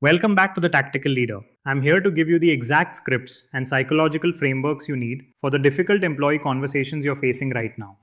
Welcome back to the Tactical Leader. I'm here to give you the exact scripts and psychological frameworks you need for the difficult employee conversations you're facing right now.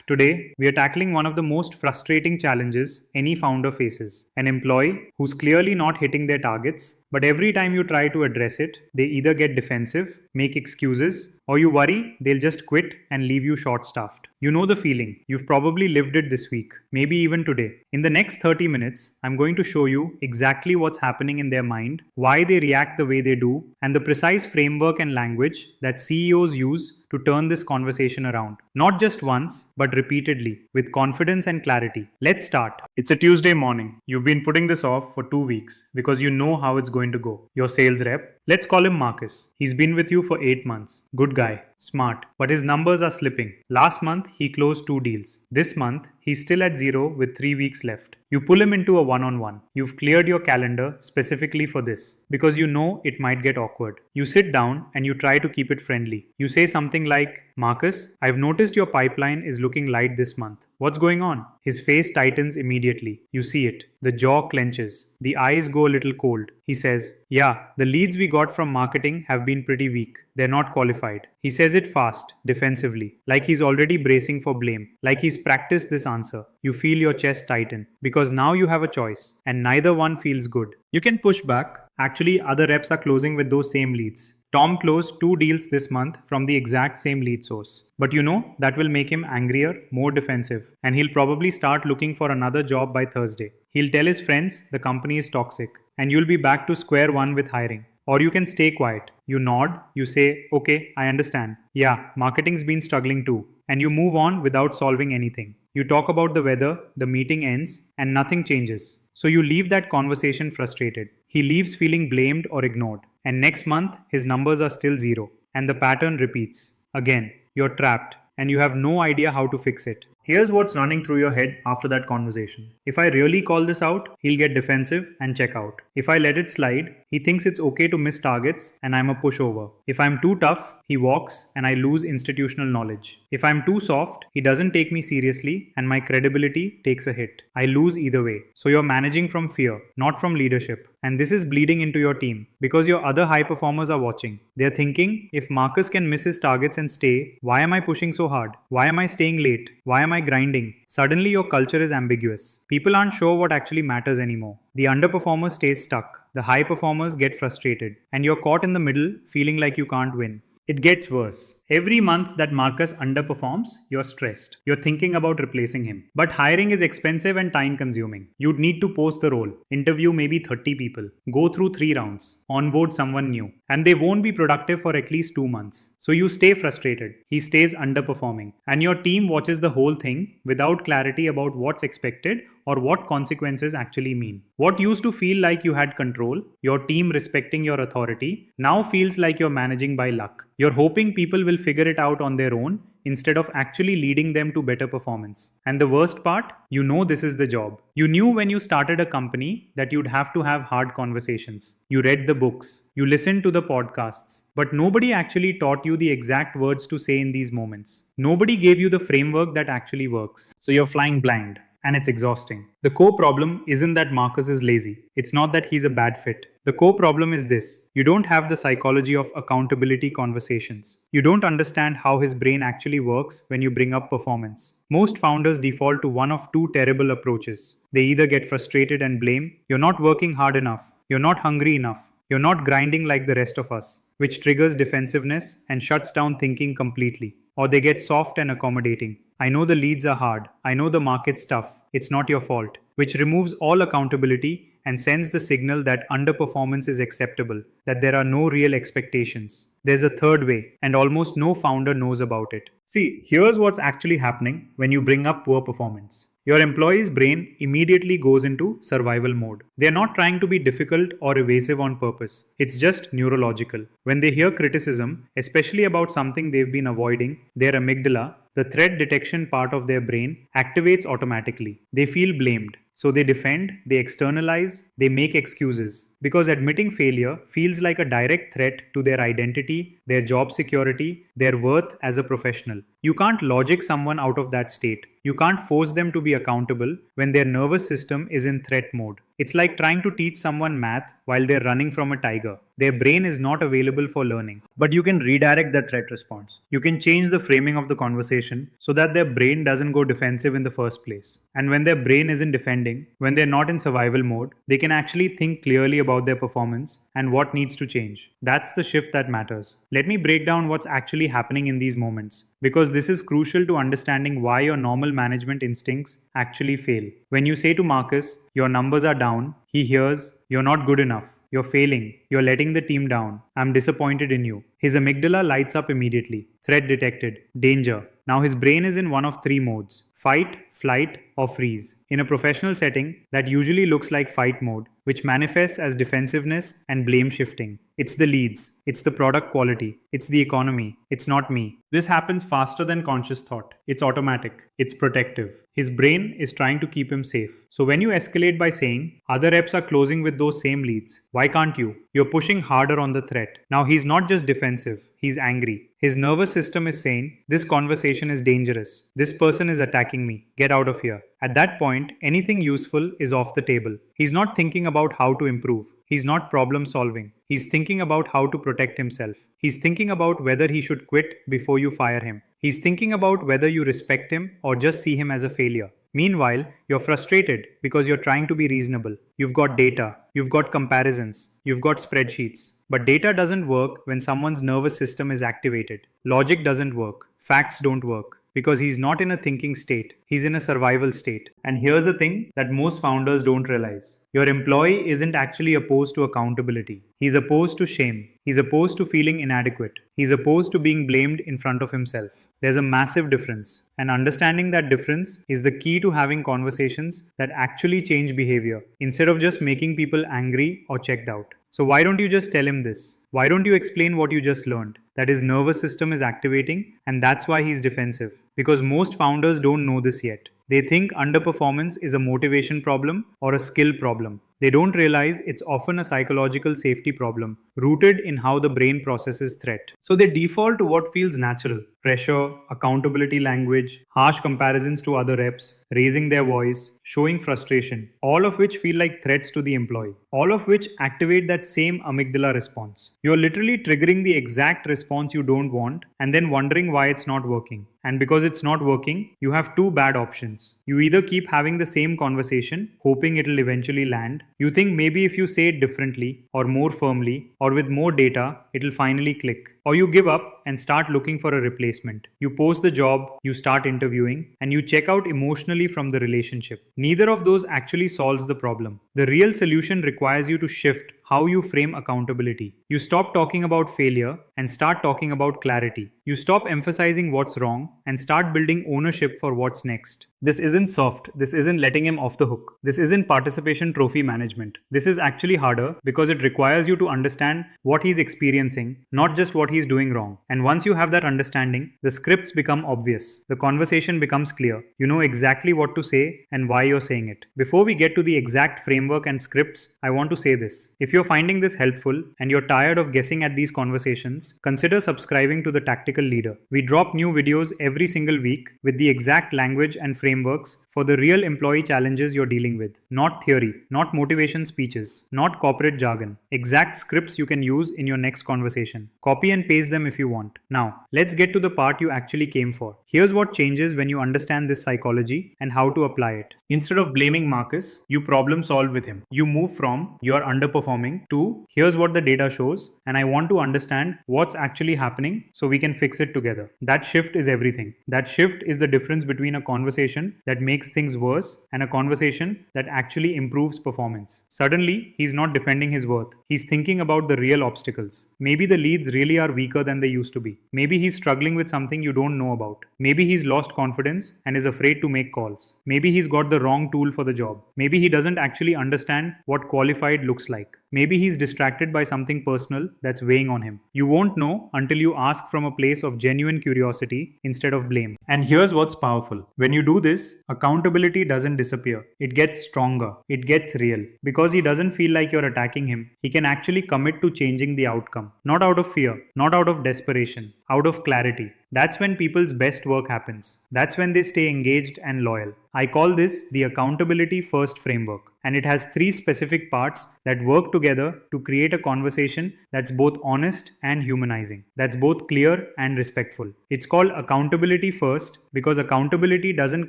Today, we are tackling one of the most frustrating challenges any founder faces: an employee who's clearly not hitting their targets, but every time you try to address it, they either get defensive, make excuses, or you worry they'll just quit and leave you short staffed. You know the feeling. You've probably lived it this week, maybe even today. In the next 30 minutes, I'm going to show you exactly what's happening in their mind, why they react the way they do, and the precise framework and language that CEOs use to turn this conversation around. Not just once, but repeatedly, with confidence and clarity. Let's start. It's a Tuesday morning. You've been putting this off for 2 weeks because you know how it's going to go. Your sales rep, let's call him Marcus. He's been with you for 8 months. Good guy, smart, but his numbers are slipping. Last month, he closed 2 deals. This month, he's still at 0 with 3 weeks left. You pull him into a one-on-one. You've cleared your calendar specifically for this because you know it might get awkward. You sit down and you try to keep it friendly. You say something like, "Marcus, I've noticed your pipeline is looking light this month. What's going on?" His face tightens immediately. You see it. The jaw clenches. The eyes go a little cold. He says, "Yeah, the leads we got from marketing have been pretty weak. They're not qualified." He says it fast, defensively, like he's already bracing for blame, like he's practiced this answer. You feel your chest tighten because now you have a choice, and neither one feels good. You can push back. Actually, other reps are closing with those same leads. Tom closed 2 deals this month from the exact same lead source. But you know, that will make him angrier, more defensive, and he'll probably start looking for another job by Thursday. He'll tell his friends the company is toxic, and you'll be back to square one with hiring. Or you can stay quiet. You nod, you say, "Okay, I understand. Yeah, marketing's been struggling too." And you move on without solving anything. You talk about the weather, the meeting ends, and nothing changes. So you leave that conversation frustrated. He leaves feeling blamed or ignored. And next month, his numbers are still 0. And the pattern repeats. Again, you're trapped, and you have no idea how to fix it. Here's what's running through your head after that conversation. If I really call this out, he'll get defensive and check out. If I let it slide, he thinks it's okay to miss targets and I'm a pushover. If I'm too tough, he walks and I lose institutional knowledge. If I'm too soft, he doesn't take me seriously and my credibility takes a hit. I lose either way. So you're managing from fear, not from leadership. And this is bleeding into your team because your other high performers are watching. They're thinking, if Marcus can miss his targets and stay, why am I pushing so hard? Why am I staying late? Why am I grinding? Suddenly your culture is ambiguous. People aren't sure what actually matters anymore. The underperformer stays stuck. The high performers get frustrated. And you're caught in the middle, feeling like you can't win. It gets worse. Every month that Marcus underperforms, you're stressed. You're thinking about replacing him. But hiring is expensive and time consuming. You'd need to post the role, interview maybe 30 people, go through 3 rounds, onboard someone new, and they won't be productive for at least 2 months. So you stay frustrated. He stays underperforming. And your team watches the whole thing without clarity about what's expected or what consequences actually mean. What used to feel like you had control, your team respecting your authority, now feels like you're managing by luck. You're hoping people will figure it out on their own instead of actually leading them to better performance. And the worst part, you know this is the job. You knew when you started a company that you'd have to have hard conversations. You read the books, you listened to the podcasts, but nobody actually taught you the exact words to say in these moments. Nobody gave you the framework that actually works. So you're flying blind. And it's exhausting. The core problem isn't that Marcus is lazy. It's not that he's a bad fit. The core problem is this: you don't have the psychology of accountability conversations. You don't understand how his brain actually works when you bring up performance. Most founders default to one of 2 terrible approaches. They either get frustrated and blame, "You're not working hard enough, you're not hungry enough, you're not grinding like the rest of us," which triggers defensiveness and shuts down thinking completely. Or they get soft and accommodating. "I know the leads are hard. I know the market's tough. It's not your fault," which removes all accountability and sends the signal that underperformance is acceptable, that there are no real expectations. There's a third way, and almost no founder knows about it. See, here's what's actually happening when you bring up poor performance. Your employee's brain immediately goes into survival mode. They're not trying to be difficult or evasive on purpose. It's just neurological. When they hear criticism, especially about something they've been avoiding, their amygdala, the threat detection part of their brain, activates automatically. They feel blamed. So they defend, they externalize, they make excuses. Because admitting failure feels like a direct threat to their identity, their job security, their worth as a professional. You can't logic someone out of that state. You can't force them to be accountable when their nervous system is in threat mode. It's like trying to teach someone math while they're running from a tiger. Their brain is not available for learning. But you can redirect the threat response. You can change the framing of the conversation so that their brain doesn't go defensive in the first place. And when their brain isn't defending, when they're not in survival mode, they can actually think clearly about their performance and what needs to change. That's the shift that matters. Let me break down what's actually happening in these moments, because this is crucial to understanding why your normal management instincts actually fail. When you say to Marcus, "Your numbers are down," he hears, "You're not good enough. You're failing. You're letting the team down. I'm disappointed in you." His amygdala lights up immediately. Threat detected. Danger. Now his brain is in one of three modes: fight, flight, or freeze. In a professional setting, that usually looks like fight mode, which manifests as defensiveness and blame shifting. It's the leads, it's the product quality, it's the economy, it's not me. This happens faster than conscious thought. It's automatic, it's protective. His brain is trying to keep him safe. So when you escalate by saying, "Other reps are closing with those same leads, why can't you?" You're pushing harder on the threat. Now he's not just defensive, he's angry. His nervous system is saying, "This conversation is dangerous. This person is attacking me. Get out of here." At that point, anything useful is off the table. He's not thinking about how to improve. He's not problem solving. He's thinking about how to protect himself. He's thinking about whether he should quit before you fire him. He's thinking about whether you respect him or just see him as a failure. Meanwhile, you're frustrated because you're trying to be reasonable. You've got data, you've got comparisons, you've got spreadsheets. But data doesn't work when someone's nervous system is activated. Logic doesn't work. Facts don't work. Because he's not in a thinking state, he's in a survival state. And here's the thing that most founders don't realize. Your employee isn't actually opposed to accountability. He's opposed to shame. He's opposed to feeling inadequate. He's opposed to being blamed in front of himself. There's a massive difference. And understanding that difference is the key to having conversations that actually change behavior, instead of just making people angry or checked out. So why don't you just tell him this? Why don't you explain what you just learned? That his nervous system is activating, and that's why he's defensive. Because most founders don't know this yet. They think underperformance is a motivation problem or a skill problem. They don't realize it's often a psychological safety problem, rooted in how the brain processes threat. So they default to what feels natural: pressure, accountability language, harsh comparisons to other reps, raising their voice, showing frustration, all of which feel like threats to the employee, all of which activate that same amygdala response. You're literally triggering the exact response you don't want and then wondering why it's not working. And because it's not working, you have two bad options. You either keep having the same conversation, hoping it'll eventually land. You think maybe if you say it differently, or more firmly, or with more data, it'll finally click. Or you give up and start looking for a replacement. You post the job, you start interviewing, and you check out emotionally from the relationship. Neither of those actually solves the problem. The real solution requires you to shift how you frame accountability. You stop talking about failure and start talking about clarity. You stop emphasizing what's wrong and start building ownership for what's next. This isn't soft. This isn't letting him off the hook. This isn't participation trophy management. This is actually harder because it requires you to understand what he's experiencing, not just what he's doing wrong. And once you have that understanding, the scripts become obvious. The conversation becomes clear. You know exactly what to say and why you're saying it. Before we get to the exact framework and scripts, I want to say this. If you're finding this helpful and you're tired of guessing at these conversations, consider subscribing to The Tactical Leader. We drop new videos every single week with the exact language and frameworks for the real employee challenges you're dealing with. Not theory, not motivation speeches, not corporate jargon. Exact scripts you can use in your next conversation. Copy and paste them if you want. Now, let's get to the part you actually came for. Here's what changes when you understand this psychology and how to apply it. Instead of blaming Marcus, you problem solve with him. You move from "you're underperforming" to "here's what the data shows and I want to understand what's actually happening so we can fix it together." That shift is everything. That shift is the difference between a conversation that makes things worse and a conversation that actually improves performance. Suddenly, he's not defending his worth. He's thinking about the real obstacles. Maybe the leads really are weaker than they used to be. Maybe he's struggling with something you don't know about. Maybe he's lost confidence and is afraid to make calls. Maybe he's got the wrong tool for the job. Maybe he doesn't actually understand what qualified looks like. Maybe he's distracted by something personal that's weighing on him. You won't know until you ask from a place of genuine curiosity instead of blame. And here's what's powerful. When you do this, accountability doesn't disappear. It gets stronger. It gets real. Because he doesn't feel like you're attacking him, he can actually commit to changing the outcome. Not out of fear, not out of desperation, out of clarity. That's when people's best work happens. That's when they stay engaged and loyal. I call this the accountability first framework, and it has three specific parts that work together to create a conversation that's both honest and humanizing, that's both clear and respectful. It's called accountability first because accountability doesn't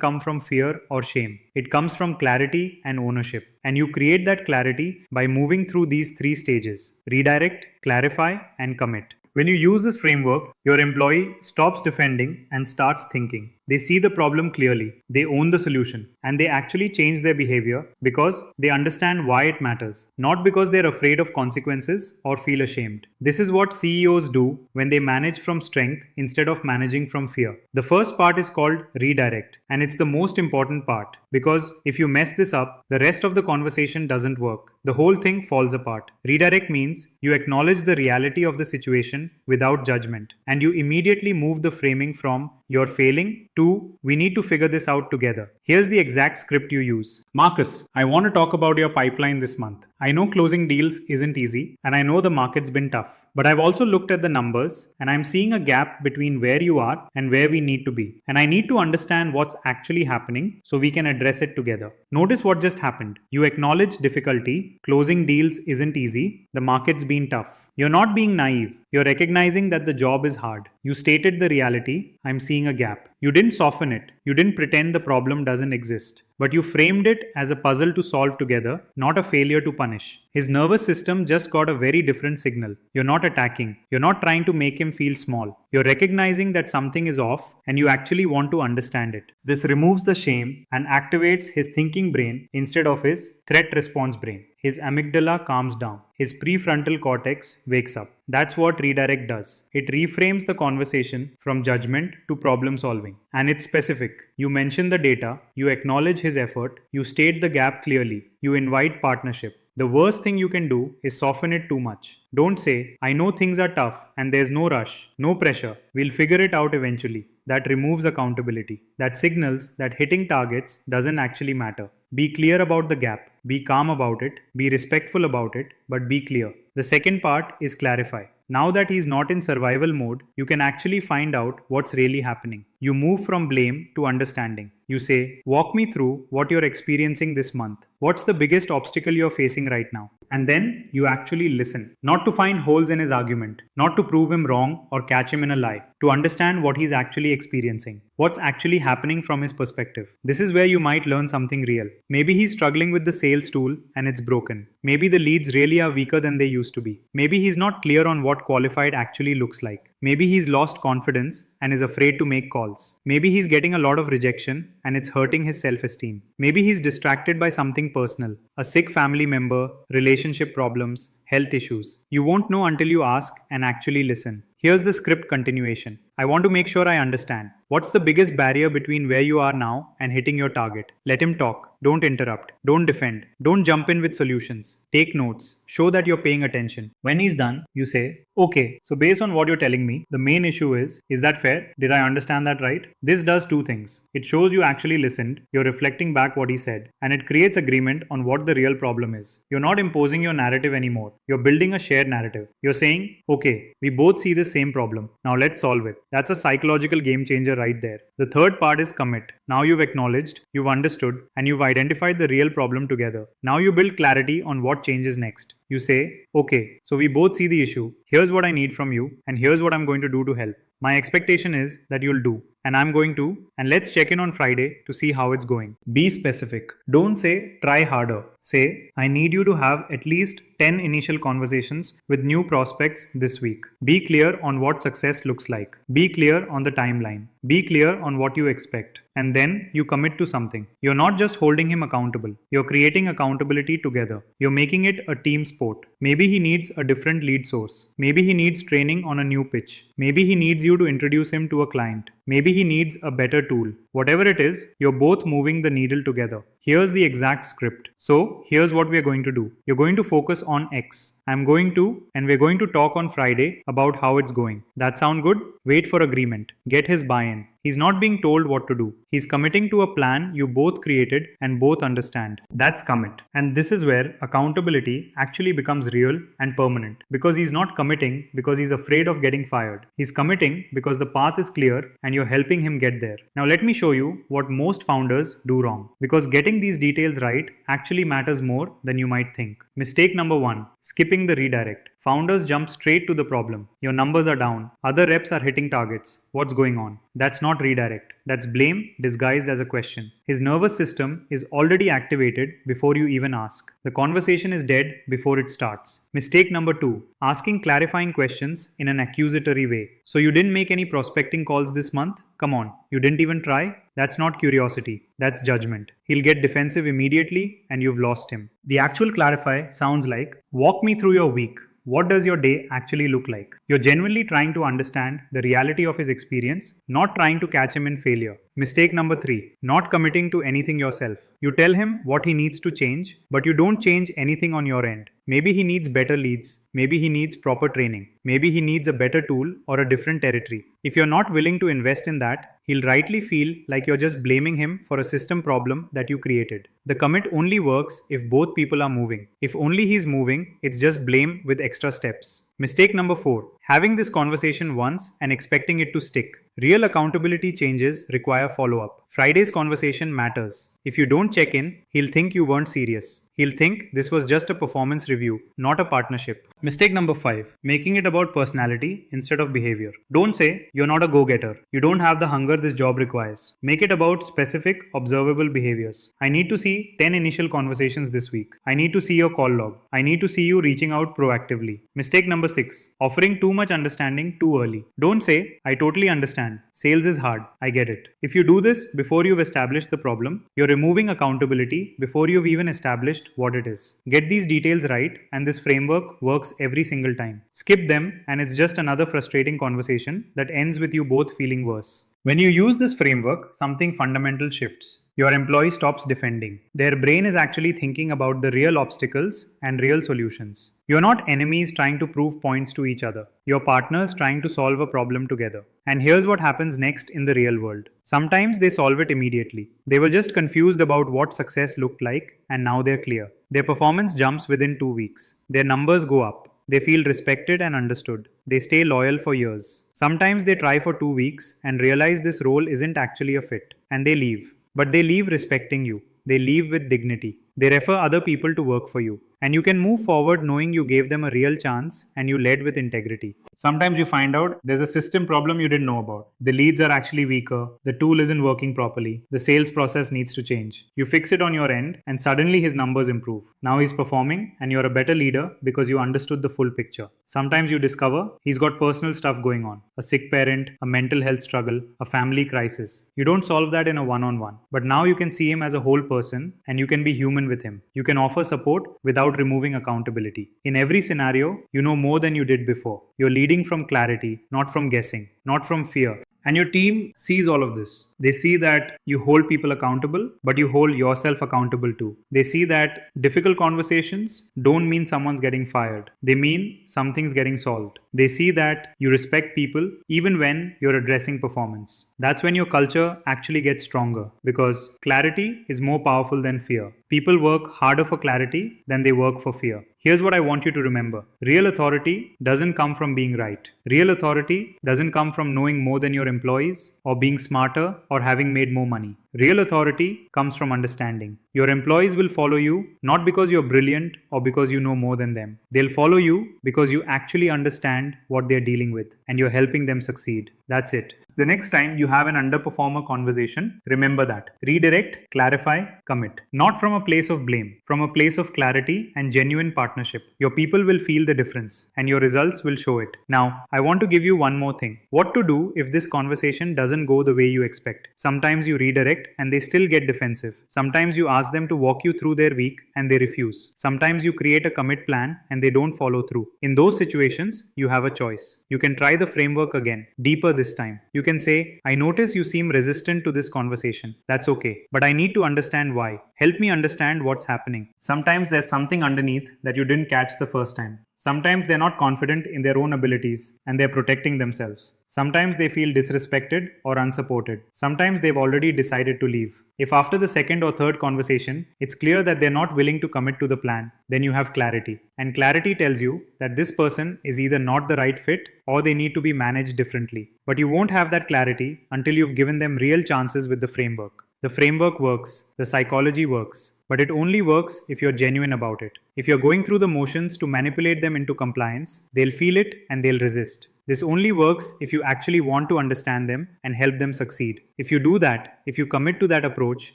come from fear or shame. It comes from clarity and ownership. And you create that clarity by moving through these three stages: redirect, clarify, and commit. When you use this framework, your employee stops defending and starts thinking. They see the problem clearly, they own the solution, and they actually change their behavior because they understand why it matters, not because they're afraid of consequences or feel ashamed. This is what CEOs do when they manage from strength instead of managing from fear. The first part is called redirect, and it's the most important part because if you mess this up, the rest of the conversation doesn't work. The whole thing falls apart. Redirect means you acknowledge the reality of the situation without judgment, and you immediately move the framing from "you're failing" to "we need to figure this out together." Here's the exact script you use. Marcus, I want to talk about your pipeline this month. I know closing deals isn't easy, and I know the market's been tough. But I've also looked at the numbers, and I'm seeing a gap between where you are and where we need to be. And I need to understand what's actually happening so we can address it together. Notice what just happened. You acknowledge difficulty. Closing deals isn't easy. The market's been tough. You're not being naive. You're recognizing that the job is hard. You stated the reality. I'm seeing a gap. You didn't soften it. You didn't pretend the problem doesn't exist. But you framed it as a puzzle to solve together, not a failure to punish. His nervous system just got a very different signal. You're not attacking. You're not trying to make him feel small. You're recognizing that something is off and you actually want to understand it. This removes the shame and activates his thinking brain instead of his threat response brain. His amygdala calms down. His prefrontal cortex wakes up. That's what redirect does. It reframes the conversation from judgment to problem solving. And it's specific. You mention the data, you acknowledge his effort, you state the gap clearly, you invite partnership. The worst thing you can do is soften it too much. Don't say, "I know things are tough and there's no rush, no pressure. We'll figure it out eventually." That removes accountability. That signals that hitting targets doesn't actually matter. Be clear about the gap. Be calm about it. Be respectful about it, but be clear. The second part is clarify. Now that he's not in survival mode, you can actually find out what's really happening. You move from blame to understanding. You say, "Walk me through what you're experiencing this month. What's the biggest obstacle you're facing right now?" And then you actually listen. Not to find holes in his argument, not to prove him wrong or catch him in a lie, to understand what he's actually experiencing, what's actually happening from his perspective. This is where you might learn something real. Maybe he's struggling with the sales tool and it's broken. Maybe the leads really are weaker than they used to be. Maybe he's not clear on what qualified actually looks like. Maybe he's lost confidence and is afraid to make calls. Maybe he's getting a lot of rejection and it's hurting his self-esteem. Maybe he's distracted by something personal, a sick family member, relationship problems, health issues. You won't know until you ask and actually listen. Here's the script continuation. I want to make sure I understand. What's the biggest barrier between where you are now and hitting your target? Let him talk. Don't interrupt. Don't defend. Don't jump in with solutions. Take notes. Show that you're paying attention. When he's done, you say, "Okay, so based on what you're telling me, the main issue is that fair? Did I understand that right?" This does two things. It shows you actually listened, you're reflecting back what he said, and it creates agreement on what the real problem is. You're not imposing your narrative anymore. You're building a shared narrative. You're saying, "Okay, we both see the same problem. Now let's solve it." That's a psychological game changer right there. The third part is commit. Now you've acknowledged, you've understood, and you've identified the real problem together. Now you build clarity on what changes next. You say, "Okay, so we both see the issue. Here's what I need from you, and here's what I'm going to do to help. My expectation is that you'll do, and I'm going to, and let's check in on Friday to see how it's going." Be specific. Don't say, "Try harder." Say, "I need you to have at least 10 initial conversations with new prospects this week." Be clear on what success looks like. Be clear on the timeline. Be clear on what you expect. And then you commit to something. You're not just holding him accountable. You're creating accountability together. You're making it a team sport. Maybe he needs a different lead source. Maybe he needs training on a new pitch. Maybe he needs you to introduce him to a client. Maybe he needs a better tool. Whatever it is, you're both moving the needle together. Here's the exact script. So, here's what we're going to do. You're going to focus on X. I'm going to, and we're going to talk on Friday about how it's going. That sound good? Wait for agreement. Get his buy-in. He's not being told what to do. He's committing to a plan you both created and both understand. That's commit. And this is where accountability actually becomes real and permanent. Because he's not committing because he's afraid of getting fired. He's committing because the path is clear and you're helping him get there. Now let me show you what most founders do wrong. Because getting these details right actually matters more than you might think. Mistake number 1. Skipping the redirect. Founders jump straight to the problem. Your numbers are down. Other reps are hitting targets. What's going on? That's not redirect. That's blame disguised as a question. His nervous system is already activated before you even ask. The conversation is dead before it starts. Mistake number 2. Asking clarifying questions in an accusatory way. So you didn't make any prospecting calls this month? Come on. You didn't even try? That's not curiosity. That's judgment. He'll get defensive immediately and you've lost him. The actual clarify sounds like, walk me through your week. What does your day actually look like? You're genuinely trying to understand the reality of his experience, not trying to catch him in failure. Mistake number 3. Not committing to anything yourself. You tell him what he needs to change, but you don't change anything on your end. Maybe he needs better leads. Maybe he needs proper training. Maybe he needs a better tool or a different territory. If you're not willing to invest in that, he'll rightly feel like you're just blaming him for a system problem that you created. The commit only works if both people are moving. If only he's moving, it's just blame with extra steps. Mistake number 4. Having this conversation once and expecting it to stick. Real accountability changes require follow-up. Friday's conversation matters. If you don't check in, he'll think you weren't serious. He'll think this was just a performance review, not a partnership. Mistake number 5. Making it about personality instead of behavior. Don't say, you're not a go-getter. You don't have the hunger this job requires. Make it about specific, observable behaviors. I need to see 10 initial conversations this week. I need to see your call log. I need to see you reaching out proactively. Mistake number 6. Offering too much understanding too early. Don't say, I totally understand. Sales is hard. I get it. If you do this before you've established the problem, you're removing accountability before you've even established what it is. Get these details right, and this framework works every single time. Skip them, and it's just another frustrating conversation that ends with you both feeling worse. When you use this framework, something fundamental shifts. Your employee stops defending. Their brain is actually thinking about the real obstacles and real solutions. You're not enemies trying to prove points to each other. You're partners trying to solve a problem together. And here's what happens next in the real world. Sometimes they solve it immediately. They were just confused about what success looked like, and now they're clear. Their performance jumps within 2 weeks. Their numbers go up. They feel respected and understood. They stay loyal for years. Sometimes they try for 2 weeks and realize this role isn't actually a fit, and they leave. But they leave respecting you. They leave with dignity. They refer other people to work for you. And you can move forward knowing you gave them a real chance and you led with integrity. Sometimes you find out there's a system problem you didn't know about. The leads are actually weaker. The tool isn't working properly. The sales process needs to change. You fix it on your end and suddenly his numbers improve. Now he's performing and you're a better leader because you understood the full picture. Sometimes you discover he's got personal stuff going on. A sick parent, a mental health struggle, a family crisis. You don't solve that in a one-on-one. But now you can see him as a whole person and you can be human with him. You can offer support without removing accountability. In every scenario, you know more than you did before. You're leading from clarity, not from guessing, not from fear. And your team sees all of this. They see that you hold people accountable, but you hold yourself accountable too. They see that difficult conversations don't mean someone's getting fired. They mean something's getting solved. They see that you respect people even when you're addressing performance. That's when your culture actually gets stronger because clarity is more powerful than fear. People work harder for clarity than they work for fear. Here's what I want you to remember. Real authority doesn't come from being right. Real authority doesn't come from knowing more than your employees or being smarter or having made more money. Real authority comes from understanding. Your employees will follow you not because you're brilliant or because you know more than them. They'll follow you because you actually understand what they're dealing with and you're helping them succeed. That's it. The next time you have an underperformer conversation, remember that. Redirect, clarify, commit. Not from a place of blame, from a place of clarity and genuine partnership. Your people will feel the difference and your results will show it. Now, I want to give you one more thing. What to do if this conversation doesn't go the way you expect? Sometimes you redirect and they still get defensive. Sometimes you ask them to walk you through their week and they refuse. Sometimes you create a commit plan and they don't follow through. In those situations, you have a choice. You can try the framework again, deeper this time. You can say, I notice you seem resistant to this conversation. That's okay, but I need to understand why. Help me understand what's happening. Sometimes there's something underneath that you didn't catch the first time. Sometimes they're not confident in their own abilities and they're protecting themselves. Sometimes they feel disrespected or unsupported. Sometimes they've already decided to leave. If after the second or third conversation, it's clear that they're not willing to commit to the plan, then you have clarity. And clarity tells you that this person is either not the right fit or they need to be managed differently. But you won't have that clarity until you've given them real chances with the framework. The framework works, the psychology works, but it only works if you're genuine about it. If you're going through the motions to manipulate them into compliance, they'll feel it and they'll resist. This only works if you actually want to understand them and help them succeed. If you do that, if you commit to that approach,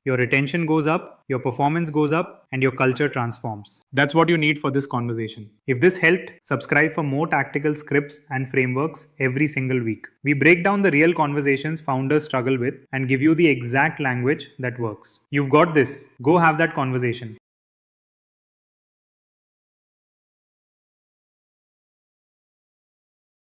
your retention goes up, your performance goes up, and your culture transforms. That's what you need for this conversation. If this helped, subscribe for more tactical scripts and frameworks every single week. We break down the real conversations founders struggle with and give you the exact language that works. You've got this. Go have that conversation.